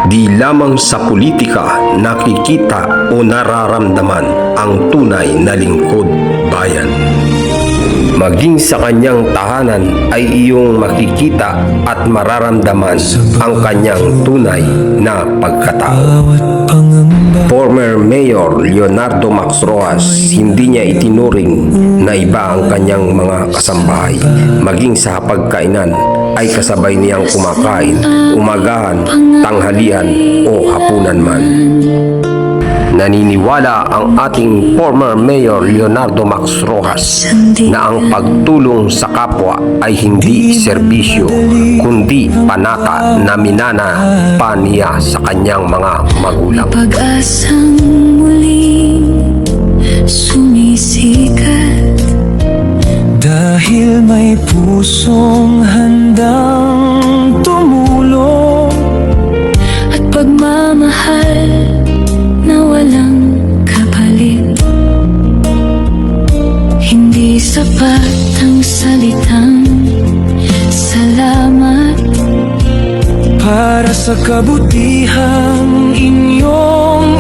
Di lamang sa politika nakikita o nararamdaman ang tunay na lingkod bayan. Maging sa kanyang tahanan ay iyong makikita at mararamdaman ang kanyang tunay na pagkatao. Former Mayor Leonardo Max Roxas, hindi niya itinuring na iba ang kanyang mga kasambahay. Maging sa hapagkainan ay kasabay niyang kumakain, umagahan, tanghalian o hapunan man. Naniniwala ang ating former Mayor Leonardo Max Roxas na ang pagtulong sa kapwa ay hindi serbisyo, kundi panata na minana pa niya sa kanyang mga magulang. Pag-asang muling sumisikat, dahil may pusong handang tumulong, at pagmamahal na walang kapalit. Hindi sapat ang salitang salamat para sa kabutihang inyong